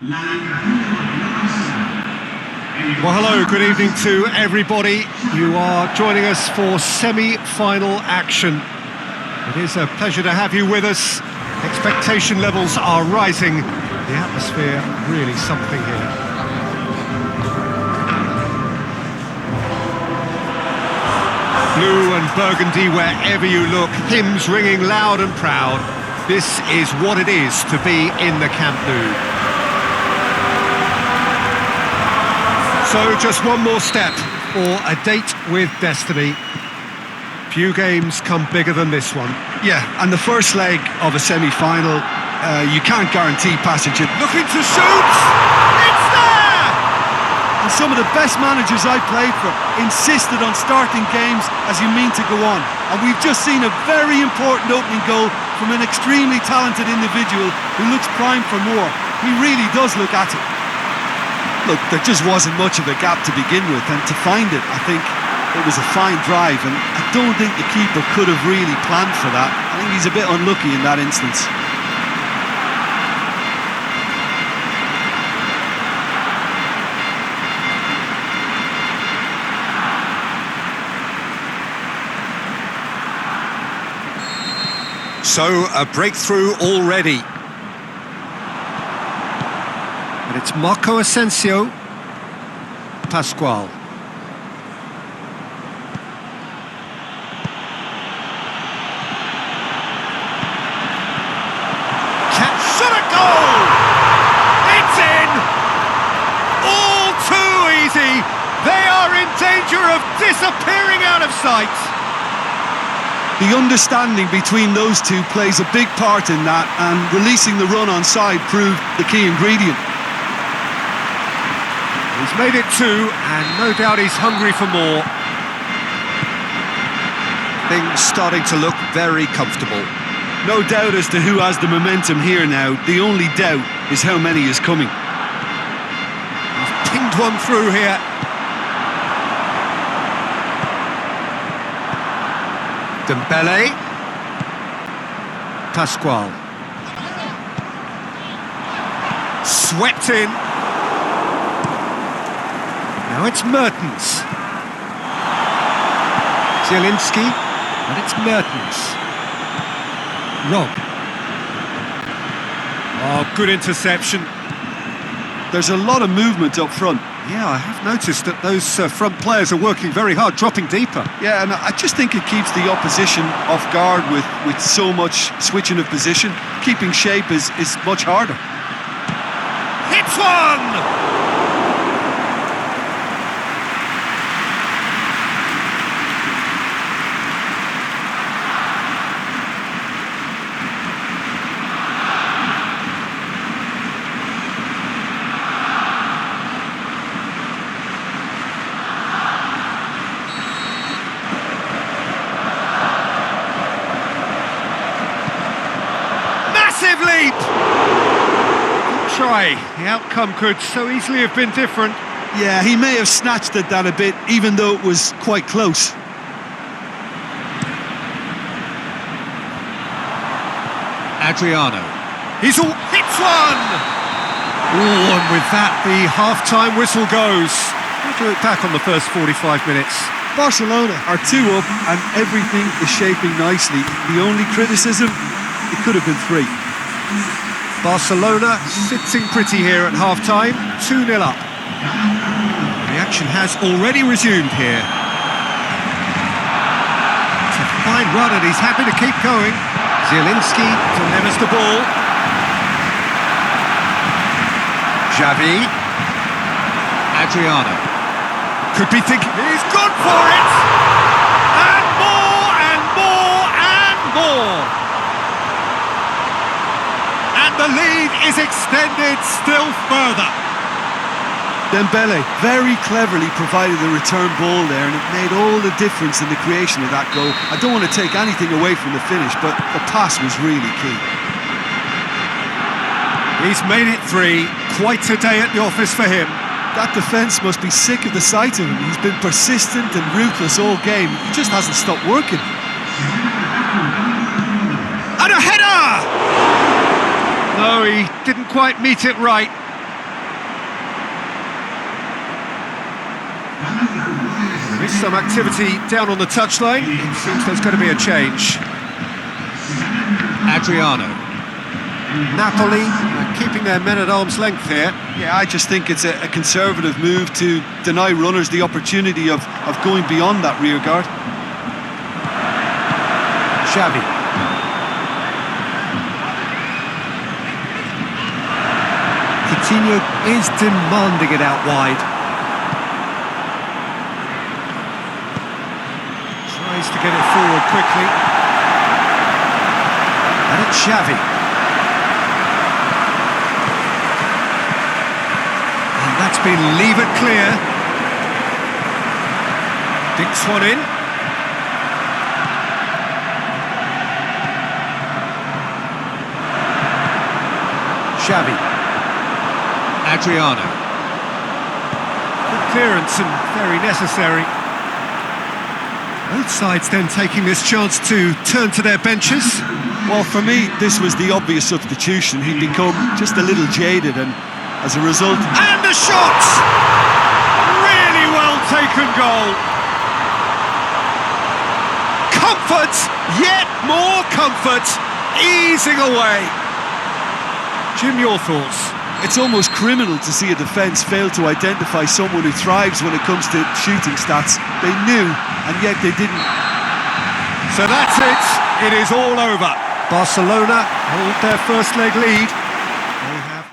Well, hello, good evening to everybody. You are joining us for semi-final action. It is a pleasure to have you with us. Expectation levels are rising. The atmosphere really something here. Blue and burgundy wherever you look, hymns ringing loud and proud. This is what it is to be in the Camp Nou. So just one more step for a date with destiny. Few games come bigger than this one. Yeah, and the first leg of a semi-final, you can't guarantee passage. Looking to shoot! It's there! And some of the best managers I played for insisted on starting games as you mean to go on. And we've just seen a very important opening goal from an extremely talented individual who looks primed for more. He really does look at it. Look, there just wasn't much of a gap to begin with, and to find it, I think it was a fine drive, and I don't think the keeper could have really planned for that. I think he's a bit unlucky in that instance. So, a breakthrough already. And it's Marco Asensio. Pascual. Shot a goal! It's in! All too easy! They are in danger of disappearing out of sight! The understanding between those two plays a big part in that, and releasing the run on side proved the key ingredient. He's made it two, and no doubt he's hungry for more. Things starting to look very comfortable. No doubt as to who has the momentum here now. The only doubt is how many is coming. He's pinged one through here. Dembele. Pascual. Swept in. Now it's Mertens. Zielinski, and it's Mertens. Rob. Oh, good interception. There's a lot of movement up front. Yeah, I have noticed that those front players are working very hard, dropping deeper. Yeah, and I just think it keeps the opposition off guard with so much switching of position. Keeping shape is much harder. Hits one! Leap! Good try. The outcome could so easily have been different. Yeah, he may have snatched at that a bit, even though it was quite close. Adriano. Hits one! Oh, and with that, the half-time whistle goes. We'll do it back on the first 45 minutes. Barcelona are 2 up, and everything is shaping nicely. The only criticism, it could have been 3. Barcelona sitting pretty here at half-time, 2-0 up. The action has already resumed here. It's a fine run and he's happy to keep going. Zielinski delivers the ball. Xavi. Adriano. Could be thinking, he's gone for it! And more and more and more! And the lead is extended still further. Dembele very cleverly provided the return ball there, and it made all the difference in the creation of that goal. I don't want to take anything away from the finish, but the pass was really key. He's made it 3. Quite a day at the office for him. That defence must be sick of the sight of him. He's been persistent and ruthless all game. He just hasn't stopped working. And a header! No, he didn't quite meet it right. There's some activity down on the touchline. It seems there's going to be a change. Adriano. Napoli keeping their men at arm's length here. Yeah, I just think it's a conservative move to deny runners the opportunity of going beyond that rear guard. Xavi. Coutinho is demanding it out wide. Tries to get it forward quickly. And it's Xavi. And that's been leave it clear. Dinks one in. Xavi. Adriano. Good clearance and very necessary. Both sides then taking this chance to turn to their benches. Well, for me, this was the obvious substitution. He'd become just a little jaded, and as a result... And the shot! Really well taken goal. Comfort, yet more comfort, easing away. Jim, your thoughts? It's almost criminal to see a defence fail to identify someone who thrives when it comes to shooting stats. They knew, and yet they didn't. So that's it. It is all over. Barcelona hold their first leg lead. They have...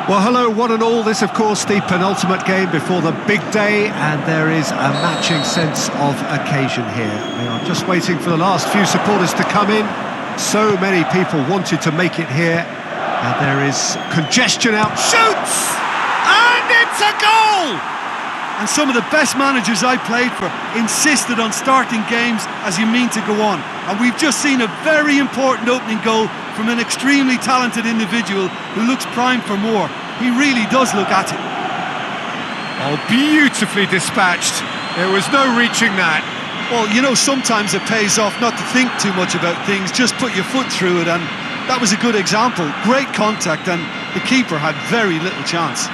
Well, hello, one and all. This, of course, the penultimate game before the big day, and there is a matching sense of occasion here. We are just waiting for the last few supporters to come in. So many people wanted to make it here, and there is congestion out. Shoots! And it's a goal! And some of the best managers I played for insisted on starting games as you mean to go on. And we've just seen a very important opening goal from an extremely talented individual who looks primed for more. He really does look at it. Oh, beautifully dispatched. There was no reaching that. Well, you know, sometimes it pays off not to think too much about things, just put your foot through it, and that was a good example. Great contact, and the keeper had very little chance.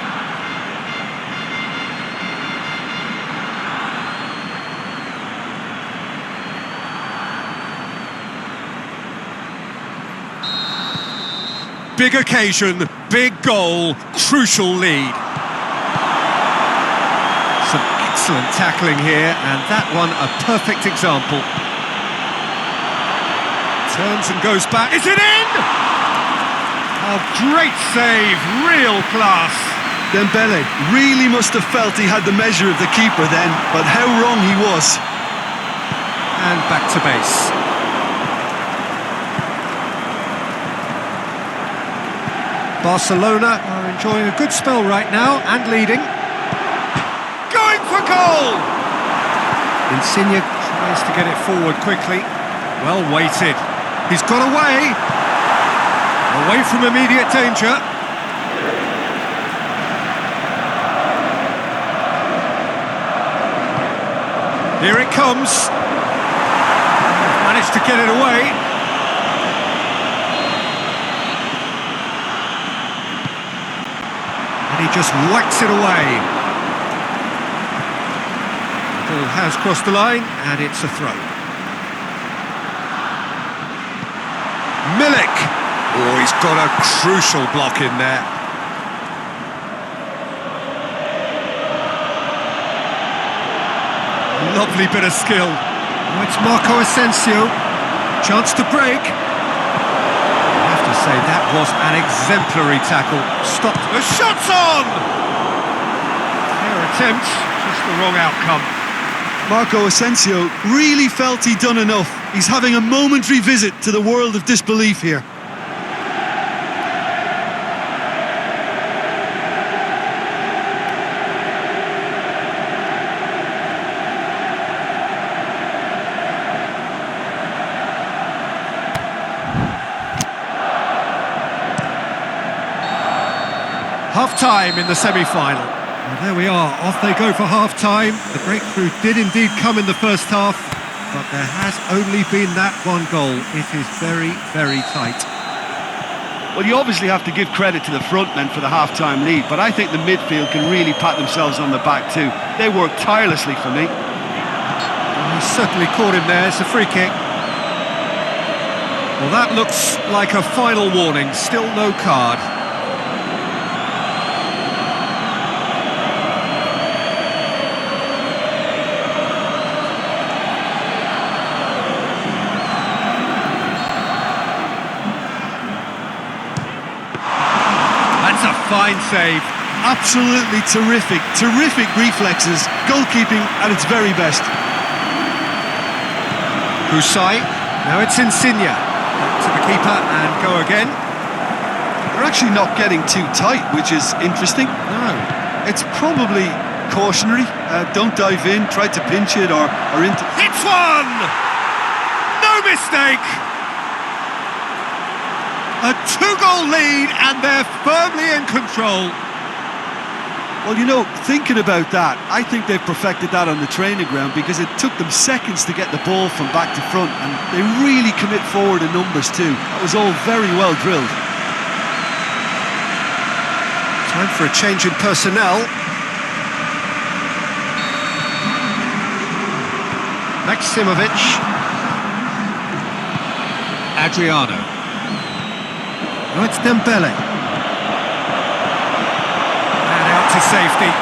Big occasion, big goal, crucial lead. Some excellent tackling here, and that one a perfect example. Turns and goes back. Is it in? A great save, real class. Dembele really must have felt he had the measure of the keeper then, but how wrong he was. And back to base. Barcelona are enjoying a good spell right now and leading. Going for goal! Insigne tries to get it forward quickly. Well weighted. He's got away. Away from immediate danger. Here it comes. Managed managed to get it away. And he just whacks it away. The ball has crossed the line, and it's a throw. Milik! Oh, he's got a crucial block in there. Lovely bit of skill. Oh, it's Marco Asensio. Chance to break. I have to say, that was an exemplary tackle. Stopped. The shot's on! Fair attempt, just the wrong outcome. Marco Asensio really felt he'd done enough. He's having a momentary visit to the world of disbelief here. Half-time in the semi-final. Well, there we are, off they go for half-time. The breakthrough did indeed come in the first half, but there has only been that one goal. It is very, very tight. Well, you obviously have to give credit to the front men for the half-time lead, but I think the midfield can really pat themselves on the back too. They worked tirelessly for me. Well, he certainly caught him there. It's a free kick. Well, that looks like a final warning. Still no card. Fine save. Absolutely terrific reflexes. Goalkeeping at its very best. Kusai. Now it's Insigne. Back to the keeper and go again. They're actually not getting too tight, which is interesting. No. It's probably cautionary. Don't dive in, try to pinch it or into... Hits one! No mistake! A two-goal lead, and they're firmly in control. Well, you know, thinking about that, I think they've perfected that on the training ground because it took them seconds to get the ball from back to front, and they really commit forward in numbers too. That was all very well drilled. Time for a change in personnel. Maximovic. Adriano. Oh, it's Dembele. And out to safety.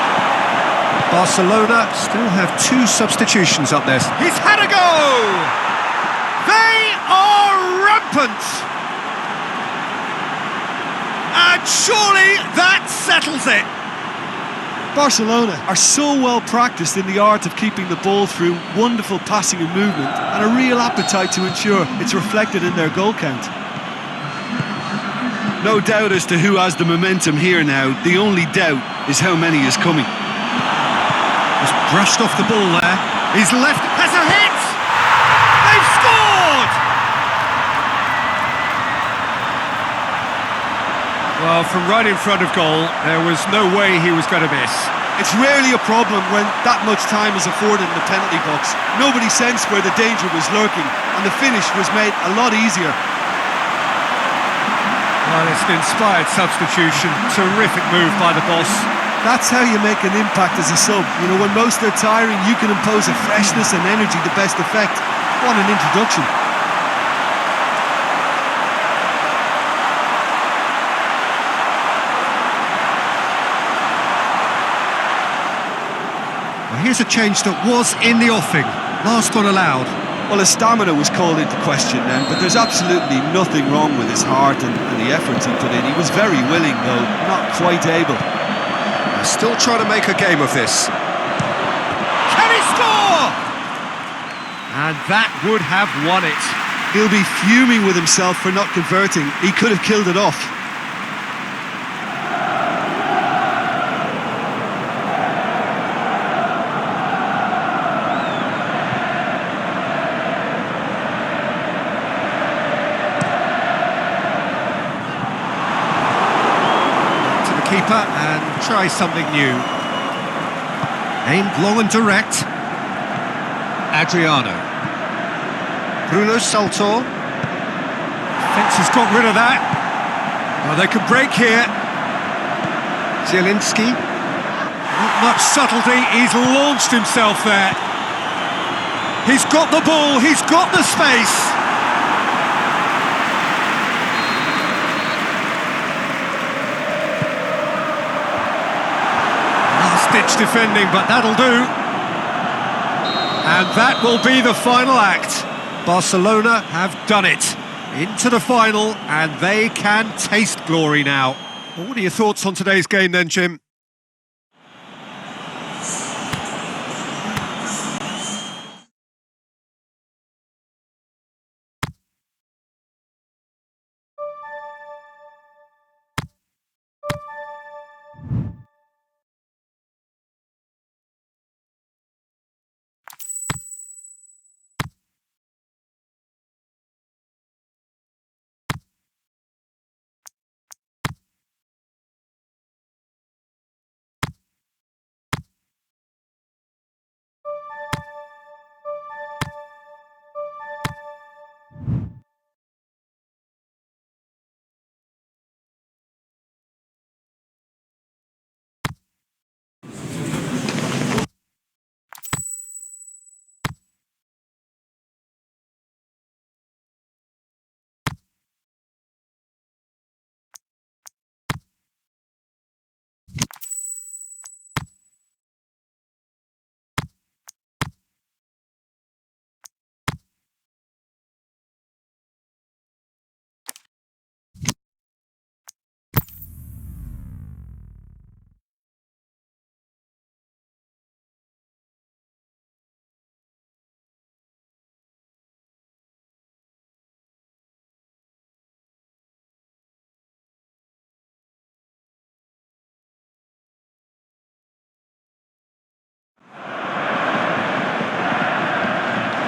Barcelona still have two substitutions up there. He's had a go! They are rampant! And surely that settles it! Barcelona are so well practiced in the art of keeping the ball through wonderful passing and movement, and a real appetite to ensure it's reflected in their goal count. No doubt as to who has the momentum here now. The only doubt is how many is coming. Just brushed off the ball there. He's left, has a hit! They've scored! Well, from right in front of goal, there was no way he was going to miss. It's rarely a problem when that much time is afforded in the penalty box. Nobody sensed where the danger was lurking, and the finish was made a lot easier. Well, it's an inspired substitution. Terrific move by the boss. That's how you make an impact as a sub. You know, when most are tiring, you can impose a freshness and energy to best effect. What an introduction. Well, here's a change that was in the offing. Last one allowed. Well, his stamina was called into question then, but there's absolutely nothing wrong with his heart and the efforts he put in. He was very willing, though, not quite able. They're still trying to make a game of this. Can he score? And that would have won it. He'll be fuming with himself for not converting. He could have killed it off. Keeper and try something new. Aimed long and direct. Adriano. Bruno Salto. Fence has got rid of that. Well, they could break here. Zielinski. Not much subtlety, he's launched himself there. He's got the ball, he's got the space. Last-ditch defending, but that'll do. And that will be the final act. Barcelona have done it. Into the final, and they can taste glory now. Well, what are your thoughts on today's game then, Jim?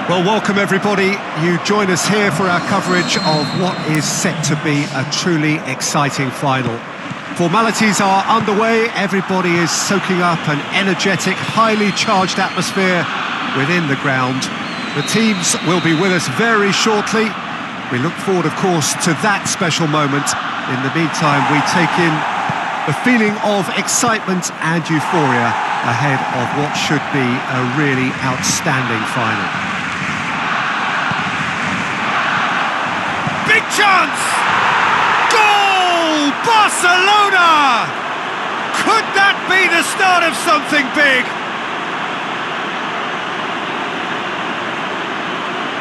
Well, welcome everybody. You join us here for our coverage of what is set to be a truly exciting final. Formalities are underway, everybody is soaking up an energetic, highly charged atmosphere within the ground. The teams will be with us very shortly. We look forward, of course, to that special moment. In the meantime, we take in the feeling of excitement and euphoria ahead of what should be a really outstanding final. Big chance! Goal! Barcelona! Could that be the start of something big?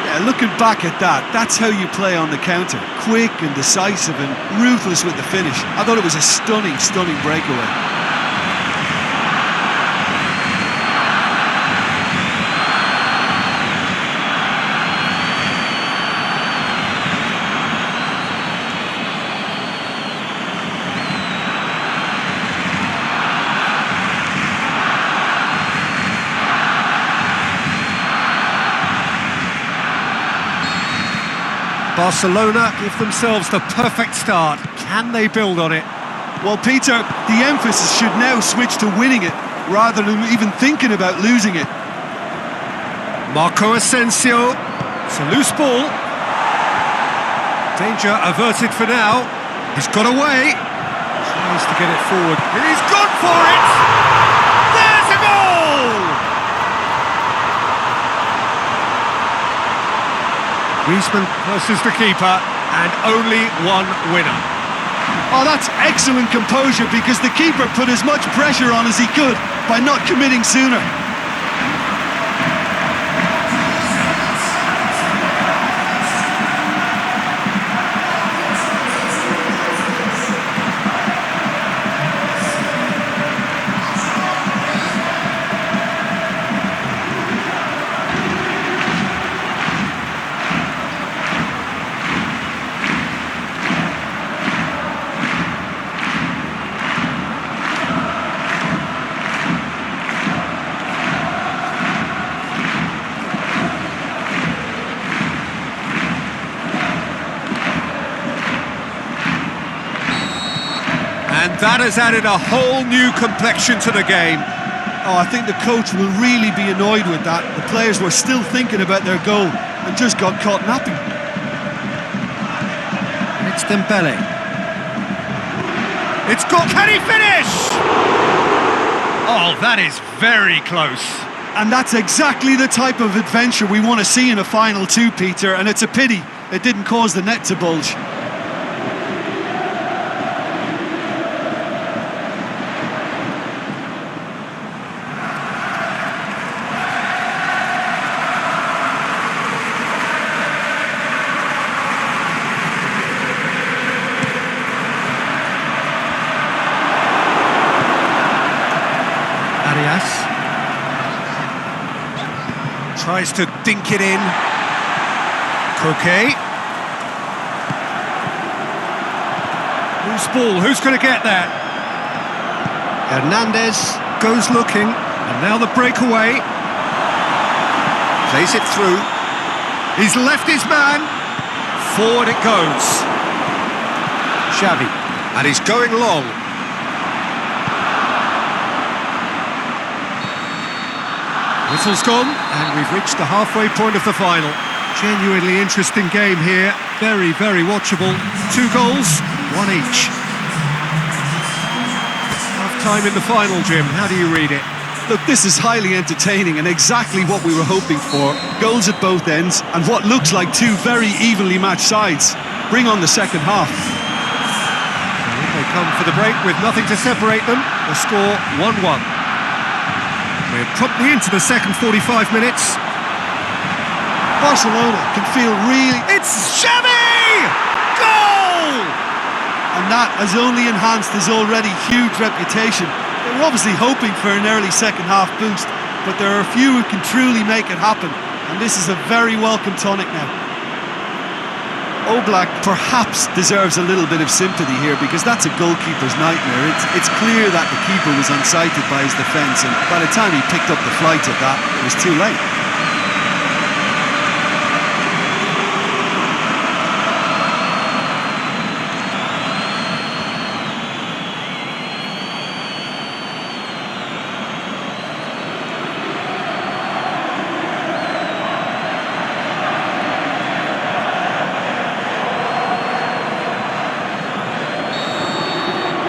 Yeah, looking back at that, that's how you play on the counter. Quick and decisive and ruthless with the finish. I thought it was a stunning, stunning breakaway. Barcelona give themselves the perfect start. Can they build on it? Well, Peter, the emphasis should now switch to winning it, rather than even thinking about losing it. Marco Asensio. It's a loose ball. Danger averted for now. He's got away. Tries to get it forward. And he's gone for it! There's a goal! Griezmann versus the keeper, and only one winner. Oh, that's excellent composure, because the keeper put as much pressure on as he could by not committing sooner. And that has added a whole new complexion to the game. Oh, I think the coach will really be annoyed with that. The players were still thinking about their goal. and just got caught napping. It's Dembele. It's got... Can he finish? Oh, that is very close. And that's exactly the type of adventure we want to see in a final too, Peter, and it's a pity it didn't cause the net to bulge. Arias tries to dink it in. Koke. Loose ball, who's going to get that? Hernandez goes looking, and now the breakaway. Plays it through. He's left his man. Forward it goes. Xavi, and he's going long. Whistle's gone, and we've reached the halfway point of the final. Genuinely interesting game here. Very, very watchable. 2 goals, 1 each. Half time in the final, Jim. How do you read it? Look, this is highly entertaining and exactly what we were hoping for. Goals at both ends and what looks like 2 very evenly matched sides. Bring on the second half. They come for the break with nothing to separate them. The score 1-1. We're promptly into the second 45 minutes. Barcelona can feel really... It's Xavi! Goal! And that has only enhanced his already huge reputation. They were obviously hoping for an early second half boost, but there are a few who can truly make it happen, and this is a very welcome tonic now. Oblak perhaps deserves a little bit of sympathy here because that's a goalkeeper's nightmare. It's clear that the keeper was unsighted by his defence, and by the time he picked up the flight of that, it was too late.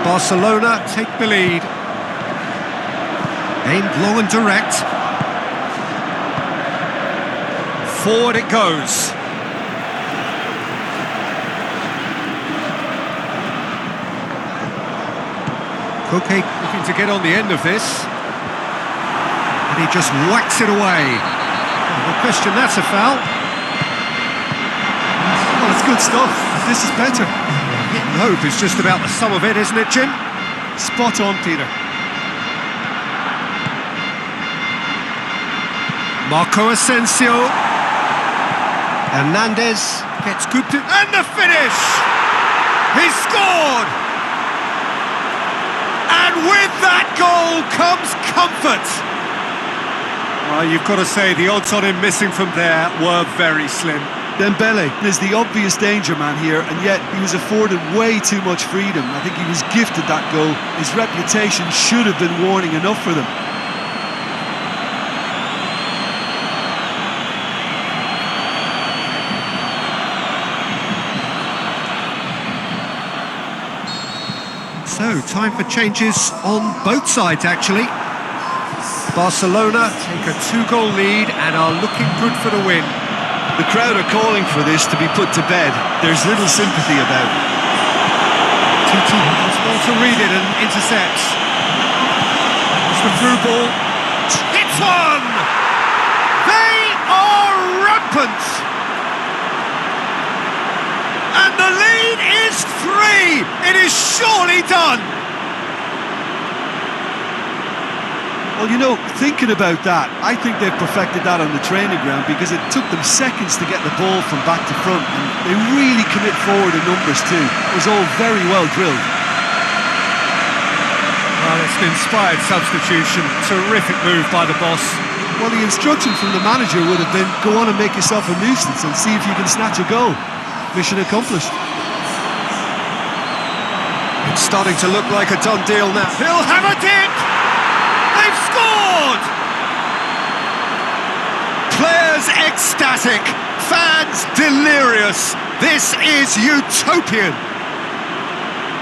Barcelona take the lead. Aimed long and direct. Forward it goes. Koke looking to get on the end of this. And he just whacks it away. No question, that's a foul. Well, it's good stuff. This is better. Hitting hope is just about the sum of it, isn't it, Jim? Spot on, Peter. Marco Asensio. Hernandez gets cooped in. And the finish! He scored! And with that goal comes comfort! Well, you've got to say the odds on him missing from there were very slim. Dembele is the obvious danger man here, and yet he was afforded way too much freedom. I think he was gifted that goal. His reputation should have been warning enough for them. So, time for changes on both sides, actually. Barcelona take a 2-goal lead and are looking good for the win. The crowd are calling for this to be put to bed. There's little sympathy about it. Titi has well to read it and intercepts. It's the through ball. It's one! They are rampant! And the lead is 3! It is surely done! Well, you know, thinking about that, I think they've perfected that on the training ground because it took them seconds to get the ball from back to front, and they really commit forward in numbers too. It was all very well drilled. Well, it's an inspired substitution. Terrific move by the boss. Well, the instruction from the manager would have been, go on and make yourself a nuisance and see if you can snatch a goal. Mission accomplished. It's starting to look like a done deal now. He'll have a dip! They've scored! Players ecstatic. fans delirious. This is utopian.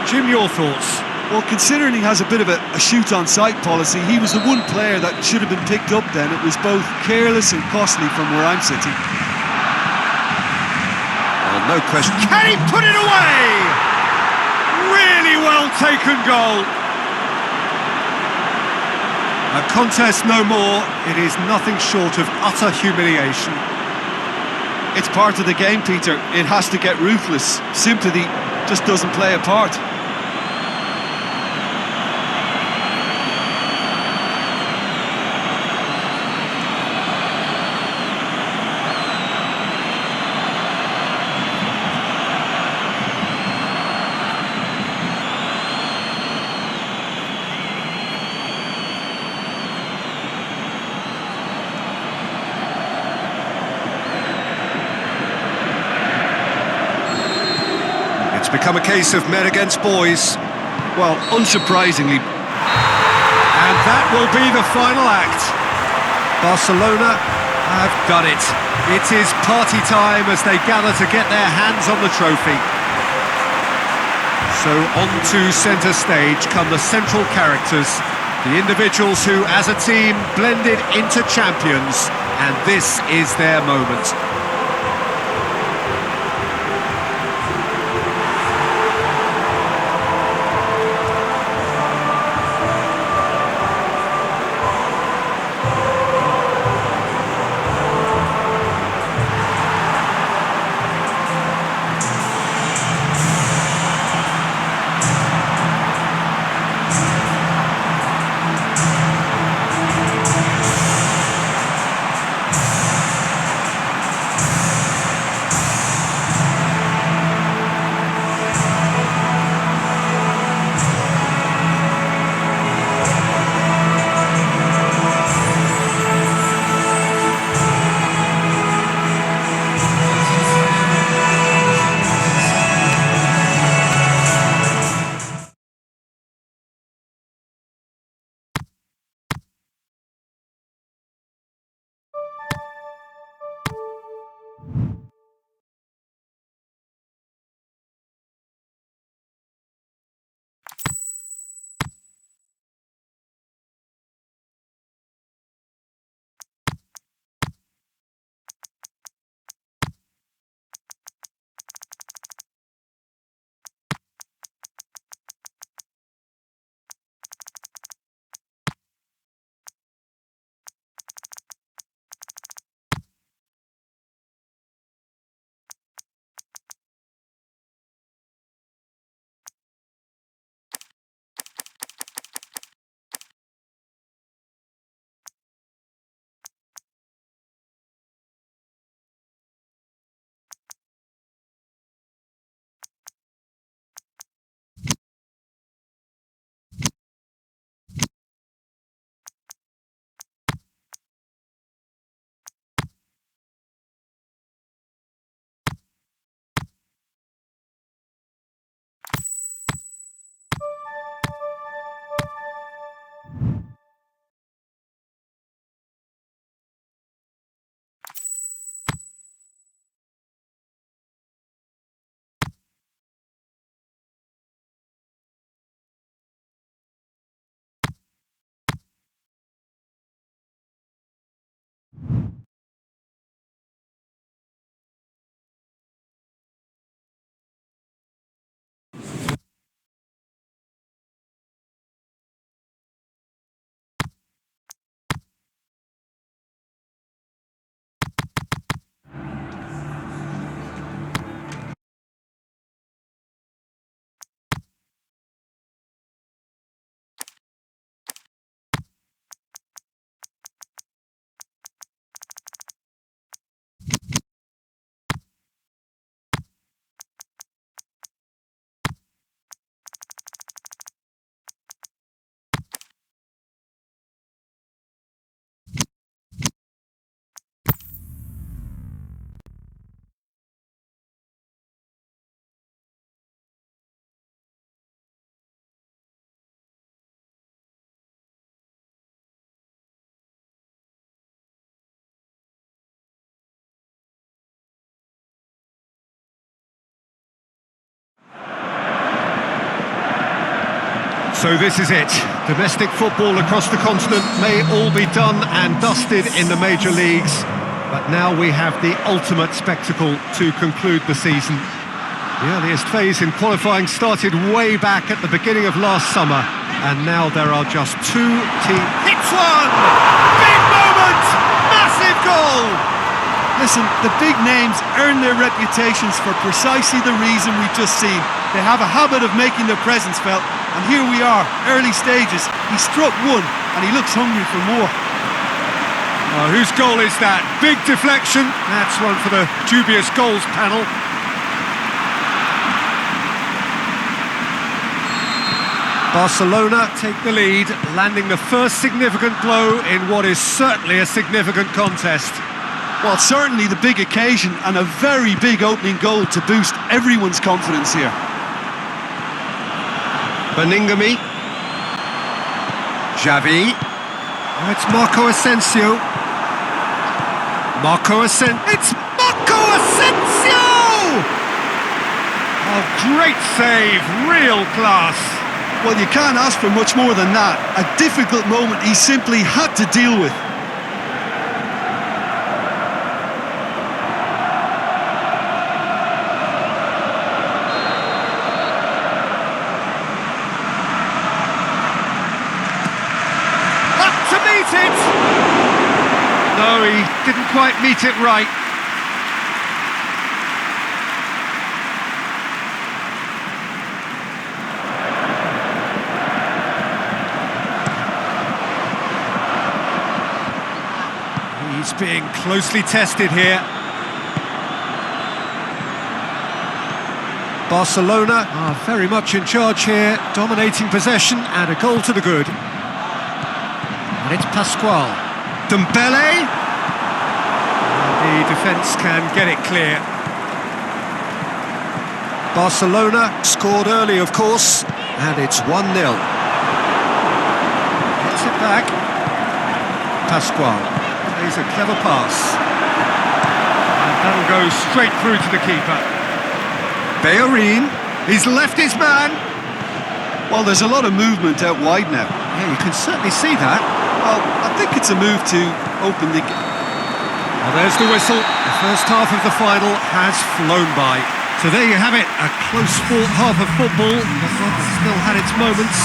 Jim, your thoughts? Well, considering he has a bit of a shoot-on-sight policy, he was the one player that should have been picked up then. It was both careless and costly from where I'm sitting. Well, no question. Can he put it away? Really well taken goal. A contest no more. It is nothing short of utter humiliation. It's part of the game, Peter. It has to get ruthless. Sympathy just doesn't play a part. It's become a case of men against boys. Well, unsurprisingly. And that will be the final act. Barcelona have done it. It is party time as they gather to get their hands on the trophy. So on to centre stage come the central characters, the individuals who, as a team, blended into champions, and this is their moment. So this is it. Domestic football across the continent may all be done and dusted in the major leagues, but now we have the ultimate spectacle to conclude the season. The earliest phase in qualifying started way back at the beginning of last summer, and now there are just two teams. Hits one! Big moment! Massive goal! Listen, the big names earn their reputations for precisely the reason we've just seen. They have a habit of making their presence felt, and here we are, early stages. He struck one, and he looks hungry for more. Oh, whose goal is that? Big deflection. That's one for the dubious goals panel. Barcelona take the lead, landing the first significant blow in what is certainly a significant contest. Well, certainly the big occasion and a very big opening goal to boost everyone's confidence here. Beningame. Xavi. Oh, it's Marco Asensio. It's Marco Asensio! Oh, great save, real class. Well, you can't ask for much more than that. A difficult moment he simply had to deal with. Up to meet it! No, he didn't quite meet it right. He's being closely tested here. Barcelona are very much in charge here, dominating possession and a goal to the good. And it's Pascual. Dembele. The defence can get it clear. Barcelona scored early, of course, and it's 1-0. Gets it back. Pascual. Plays a clever pass. And that'll go straight through to the keeper. Bellerin, he's left his man. Well, there's a lot of movement out wide now. Yeah, you can certainly see that. Well, I think it's a move to open the... Well, there's the whistle. The first half of the final has flown by. So there you have it, a close-fought half of football, but one that still had its moments.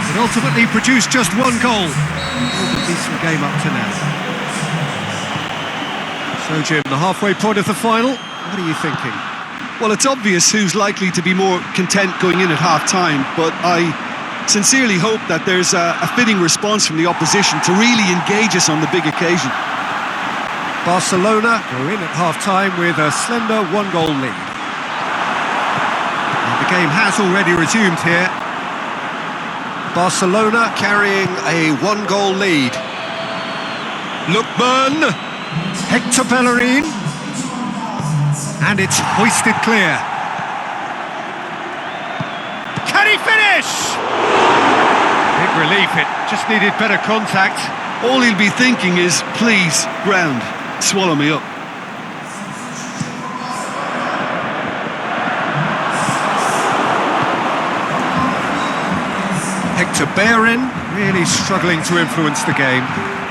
It ultimately produced just one goal. A decent game up to now. So, Jim, the halfway point of the final, what are you thinking? Well, it's obvious who's likely to be more content going in at half-time, but I sincerely hope that there's a fitting response from the opposition to really engage us on the big occasion. Barcelona go in at half-time with a slender one-goal lead. And the game has already resumed here. Barcelona carrying a one-goal lead. Lookman, Hector Bellerin, and it's hoisted clear. Can he finish? Big relief, it just needed better contact. All he'll be thinking is, please, ground, swallow me up. Hector Bellerin really struggling to influence the game.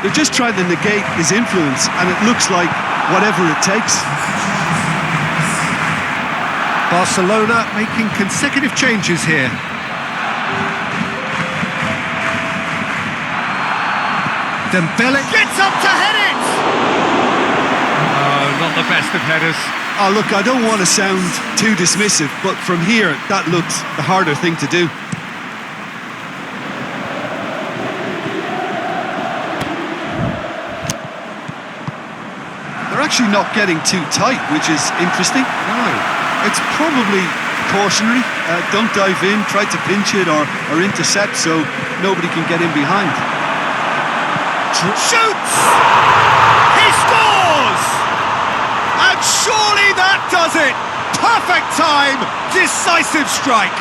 They're just trying to negate his influence, and it looks like whatever it takes. Barcelona making consecutive changes here. Dembele gets up to head it! Oh, not the best of headers. Oh, look, I don't want to sound too dismissive, but from here, that looks the harder thing to do. They're actually not getting too tight, which is interesting. No. It's probably cautionary. Don't dive in, try to pinch it or intercept so nobody can get in behind. Shoots! He scores! And surely that does it! Perfect time! Decisive strike!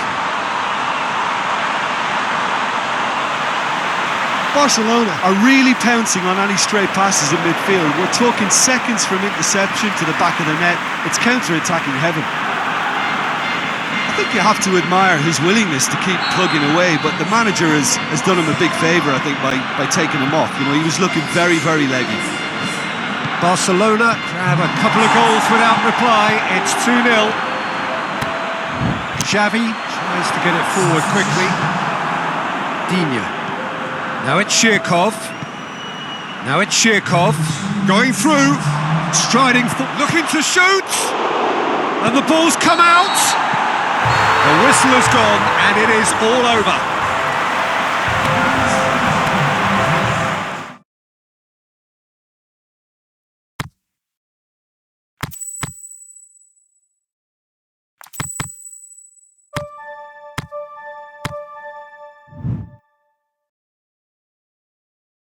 Barcelona are really pouncing on any stray passes in midfield. We're talking seconds from interception to the back of the net. It's counter-attacking heaven. I think you have to admire his willingness to keep plugging away, but the manager has done him a big favour, I think, by taking him off. You know, he was looking very, very leggy. Barcelona grab a couple of goals without reply. It's 2-0. Xavi tries to get it forward quickly. Digne. Now it's Shirkov. Going through. Striding, looking to shoot. And the ball's come out. The whistle has gone and it is all over.